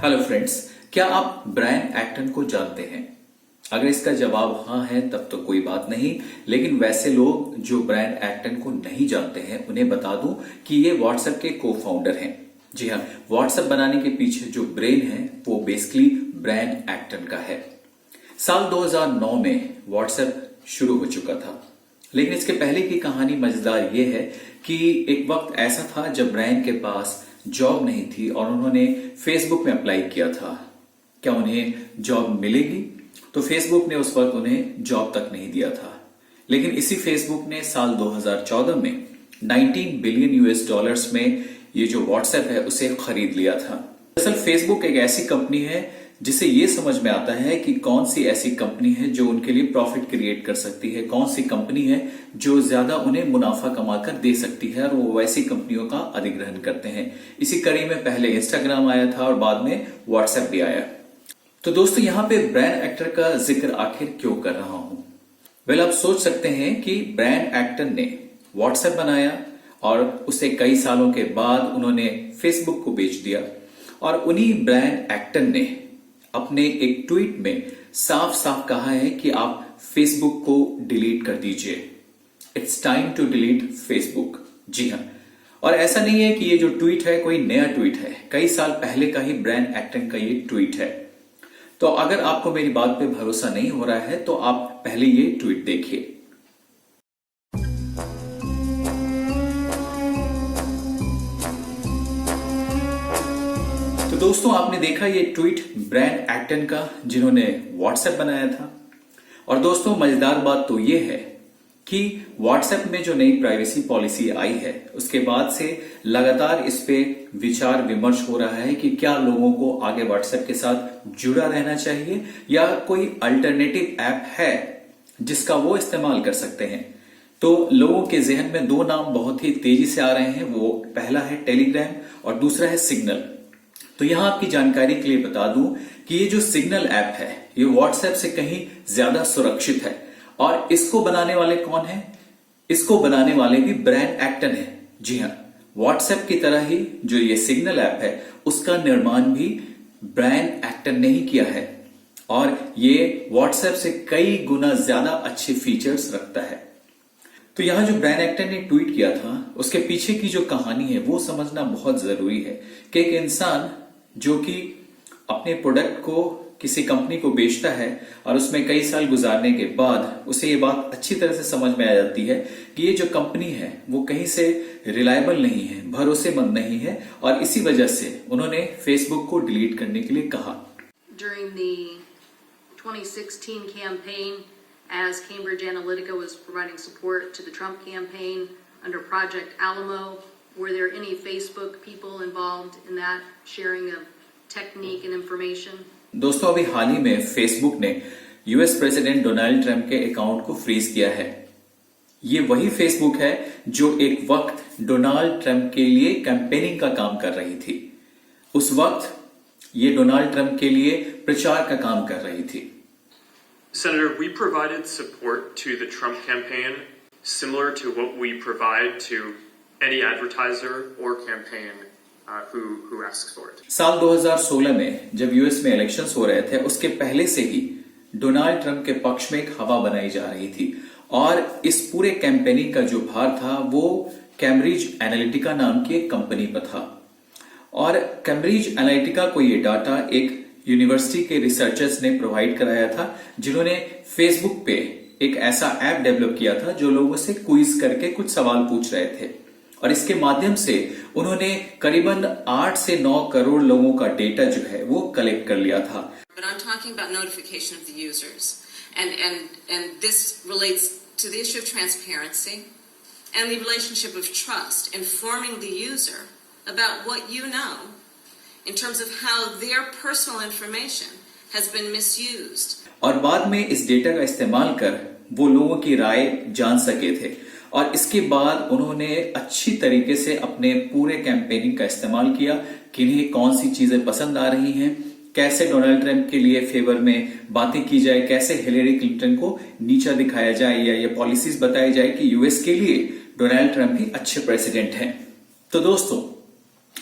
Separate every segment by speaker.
Speaker 1: Hello friends, क्या आप Brian Acton को जानते हैं? अगर इसका जवाब हाँ है तब तो कोई बात नहीं, लेकिन वैसे लोग जो ब्रायन एक्टन को नहीं जानते हैं उन्हें बता दूं कि ये व्हाट्सएप के को फाउंडर हैं। जी हाँ, व्हाट्सएप बनाने के पीछे जो ब्रेन है वो बेसिकली ब्रायन एक्टन का है। साल 2009 में व्हाट्सएप शुरू हो चुका था, लेकिन इसके पहले की कहानी मजेदार ये है कि एक वक्त ऐसा था जब ब्रायन के पास जॉब नहीं थी और उन्होंने फेसबुक में अप्लाई किया था। क्या उन्हें जॉब मिलेगी? तो फेसबुक ने उस वक्त उन्हें जॉब तक नहीं दिया था, लेकिन इसी फेसबुक ने साल 2014 में 19 बिलियन यूएस डॉलर्स में ये जो व्हाट्सएप है उसे खरीद लिया था। दरअसल फेसबुक एक ऐसी कंपनी है जिसे ये समझ में आता है कि कौन सी ऐसी कंपनी है जो उनके लिए प्रॉफिट क्रिएट कर सकती है, कौन सी कंपनी है जो ज्यादा उन्हें मुनाफा कमाकर दे सकती है, और वो वैसी कंपनियों का अधिग्रहण करते हैं। इसी कड़ी में पहले इंस्टाग्राम आया था और बाद में व्हाट्सएप भी आया। तो दोस्तों, यहां पे ब्रायन एक्टर का जिक्र आखिर क्यों कर रहा हूं? वेल, आप सोच सकते हैं कि ब्रायन एक्टन ने व्हाट्सएप बनाया और उसे कई सालों के बाद उन्होंने फेसबुक को बेच दिया, और उन्हीं ब्रायन एक्टन ने अपने एक ट्वीट में साफ साफ कहा है कि आप फेसबुक को डिलीट कर दीजिए। It's time to delete Facebook. जी हाँ, और ऐसा नहीं है कि ये जो ट्वीट है कोई नया ट्वीट है, कई साल पहले का ही ब्रायन एक्टन का ये ट्वीट है। तो अगर आपको मेरी बात पे भरोसा नहीं हो रहा है तो आप पहले ये ट्वीट देखिए। तो दोस्तों, आपने देखा ये ट्वीट ब्रायन एक्टन का जिन्होंने व्हाट्सएप बनाया था। और दोस्तों, मजेदार बात तो ये है कि व्हाट्सएप में जो नई प्राइवेसी पॉलिसी आई है उसके बाद से लगातार इस पे विचार विमर्श हो रहा है कि क्या लोगों को आगे व्हाट्सएप के साथ जुड़ा रहना चाहिए या कोई अल्टरनेटिव ऐप है जिसका वो इस्तेमाल कर सकते हैं। तो लोगों के जहन में दो नाम बहुत ही तेजी से आ रहे हैं। वो पहला है टेलीग्राम और दूसरा है सिग्नल। तो यहां आपकी जानकारी के लिए बता दूं कि ये जो सिग्नल ऐप है ये व्हाट्सएप से कहीं ज्यादा सुरक्षित है, और इसको बनाने वाले कौन है? इसको बनाने वाले भी ब्रायन एक्टन है। जी हां, व्हाट्सएप की तरह ही जो ये सिग्नल ऐप है उसका निर्माण भी ब्रायन एक्टन ने ही किया है, और ये व्हाट्सएप से कई गुना ज्यादा अच्छे फीचर्स रखता है। तो यहां जो ब्रायन एक्टन ने ट्वीट किया था उसके पीछे की जो कहानी है वो समझना बहुत जरूरी है कि एक इंसान जो कि अपने प्रोडक्ट को किसी कंपनी को बेचता है और उसमें कई साल गुजारने के बाद उसे ये बात अच्छी तरह से समझ में आ जाती है कि ये जो कंपनी है वो कहीं से रिलायबल नहीं है, भरोसेमंद नहीं है, और इसी वजह से उन्होंने फेसबुक को डिलीट करने के लिए कहा।
Speaker 2: During the 2016 campaign, as Cambridge Analytica was providing support to the Trump campaign under Project Alamo, were there any Facebook people involved in that sharing of technique and information?
Speaker 1: दोस्तों, अभी हाल ही में Facebook ने US president Donald Trump के account को freeze किया है। ये वही फेसबुक है जो एक वक्त डोनाल्ड ट्रंप के लिए कैंपेनिंग का काम कर रही थी। उस वक्त ये डोनाल्ड ट्रंप के लिए प्रचार का काम कर रही थी।
Speaker 3: Senator, we provided support to the Trump campaign similar to what we provide to any advertiser or campaign who asks for it.
Speaker 1: साल 2016 में जब यूएस में इलेक्शंस हो रहे थे उसके पहले से ही डोनाल्ड ट्रंप के पक्ष में एक हवा बनाई जा रही थी, और इस पूरे कैंपेनिंग का जो भार था वो कैम्ब्रिज एनालिटिका नाम की एक कंपनी पर था। और कैम्ब्रिज एनालिटिका को ये डाटा एक यूनिवर्सिटी के रिसर्चर्स ने प्रोवाइड कराया था, जिन्होंने फेसबुक पे एक ऐसा ऐप डेवलप किया था जो लोगों से क्विज करके कुछ सवाल पूछ रहे थे, और इसके माध्यम से उन्होंने करीबन 8 से 9 करोड़ लोगों का डेटा जो है वो कलेक्ट कर लिया था।
Speaker 4: But I'm talking about notification of the users, and this relates to the issue of transparency and the relationship of trust, informing the user about what you know in terms of how their personal information has been misused.
Speaker 1: और बाद में इस data का इस्तेमाल कर वो लोगों की राय जान सके थे, और इसके बाद उन्होंने अच्छी तरीके से अपने पूरे कैंपेनिंग का इस्तेमाल किया कि इन्हें कौन सी चीजें पसंद आ रही हैं, कैसे डोनाल्ड ट्रंप के लिए फेवर में बातें की जाए, कैसे हिलेरी क्लिंटन को नीचा दिखाया जाए, या ये पॉलिसीज बताई जाए कि यूएस के लिए डोनाल्ड ट्रंप ही अच्छे प्रेसिडेंट हैं। तो दोस्तों,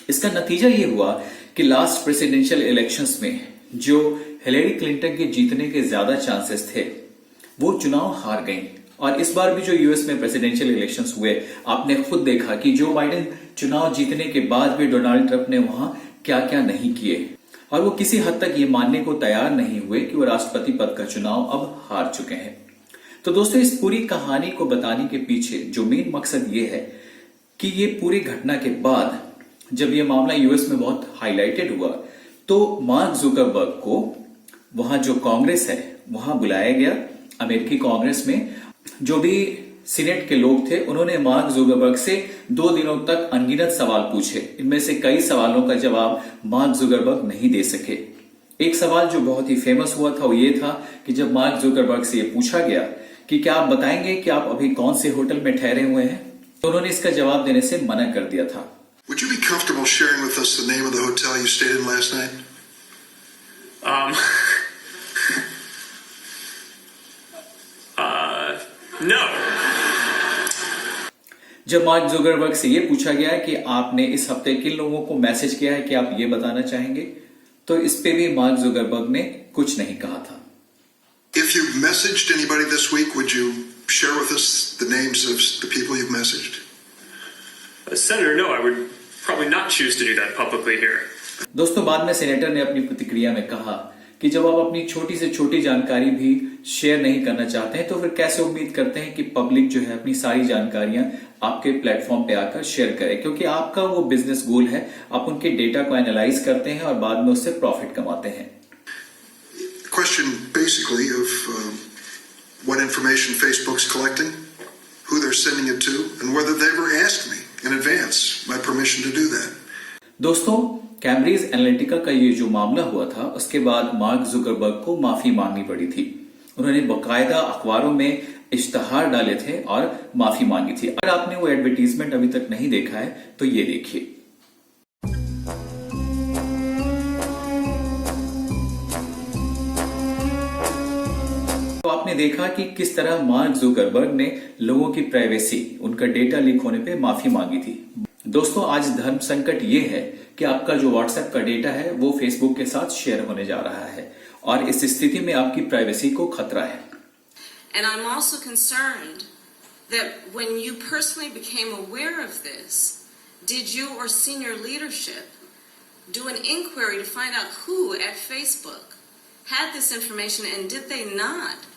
Speaker 1: इसका नतीजा ये हुआ कि लास्ट प्रेसिडेंशियल इलेक्शंस में जो हिलेरी क्लिंटन के जीतने के ज्यादा चांसेस थे वो चुनाव हार गई। और इस बार भी जो यूएस में प्रेसिडेंशियल इलेक्शंस हुए, आपने खुद देखा कि जो बाइडेन चुनाव जीतने के बाद भी डोनाल्ड ट्रंप ने वहां क्या क्या नहीं किए, और वो किसी हद तक ये मानने को तैयार नहीं हुए कि वो राष्ट्रपति पद का चुनाव अब हार चुके हैं। तो दोस्तों, इस पूरी कहानी को बताने के पीछे जो मेन मकसद ये है कि ये पूरी घटना के बाद जब ये मामला यूएस में बहुत हाईलाइटेड हुआ तो मार्क जुकरबर्ग को वहां जो कांग्रेस है वहां बुलाया गया। अमेरिकी कांग्रेस में जो भी सीनेट के लोग थे उन्होंने मार्क जुकरबर्ग से 2 दिनों तक अनगिनत सवाल पूछे। इनमें से कई सवालों का जवाब मार्क जुकरबर्ग नहीं दे सके। एक सवाल जो बहुत ही फेमस हुआ था वो ये था कि जब मार्क जुकरबर्ग से ये पूछा गया कि क्या आप बताएंगे कि आप अभी कौन से होटल में ठहरे हुए हैं, तो उन्होंने इसका जवाब देने से मना कर दिया था।
Speaker 5: Would you be comfortable sharing with us the name of the hotel you stayed in last night?
Speaker 3: No.
Speaker 1: जब मार्क जुकरबर्ग से ये पूछा गया कि आपने इस हफ्ते किन लोगों को मैसेज किया है कि आप ये बताना चाहेंगे, तो इस पे भी मार्क जुकरबर्ग ने कुछ नहीं कहा था।
Speaker 5: If you've messaged anybody this week, would you share with us the names of the people you've messaged?
Speaker 3: Senator, no, I would probably not choose to do that publicly here.
Speaker 1: दोस्तों, बाद में senator ने अपनी प्रतिक्रिया में कहा कि जब आप अपनी छोटी से छोटी जानकारी भी शेयर नहीं करना चाहते हैं तो फिर कैसे उम्मीद करते हैं कि पब्लिक जो है अपनी सारी जानकारियां आपके प्लेटफॉर्म पे आकर शेयर करे, क्योंकि आपका वो बिजनेस गोल है, आप उनके डेटा को एनालाइज करते हैं और बाद में उससे प्रॉफिट कमाते हैं।
Speaker 5: Question basically of what information Facebook's collecting, who they're sending it to, and whether they ever asked me in advance my permission to do that.
Speaker 1: दोस्तों, कैम्ब्रिज एनालिटिका का ये जो मामला हुआ था उसके बाद मार्क जुकरबर्ग को माफी मांगनी पड़ी थी। उन्होंने बकायदा अखबारों में इश्तहार डाले थे और माफी मांगी थी। अगर आपने वो एडवर्टीजमेंट अभी तक नहीं देखा है तो ये देखिए। तो आपने देखा कि किस तरह मार्क जुकरबर्ग ने लोगों की प्राइवेसी, उनका डेटा लीक होने पे माफी मांगी थी। दोस्तों, आज धर्म संकट ये है कि आपका जो व्हाट्सएप का डेटा है वो फेसबुक के साथ शेयर होने जा रहा है और इस स्थिति में आपकी प्राइवेसी को खतरा है।
Speaker 4: And I'm also concerned that when you personally became aware of this, did you or senior leadership do an inquiry to find out who at Facebook had this information, and did they not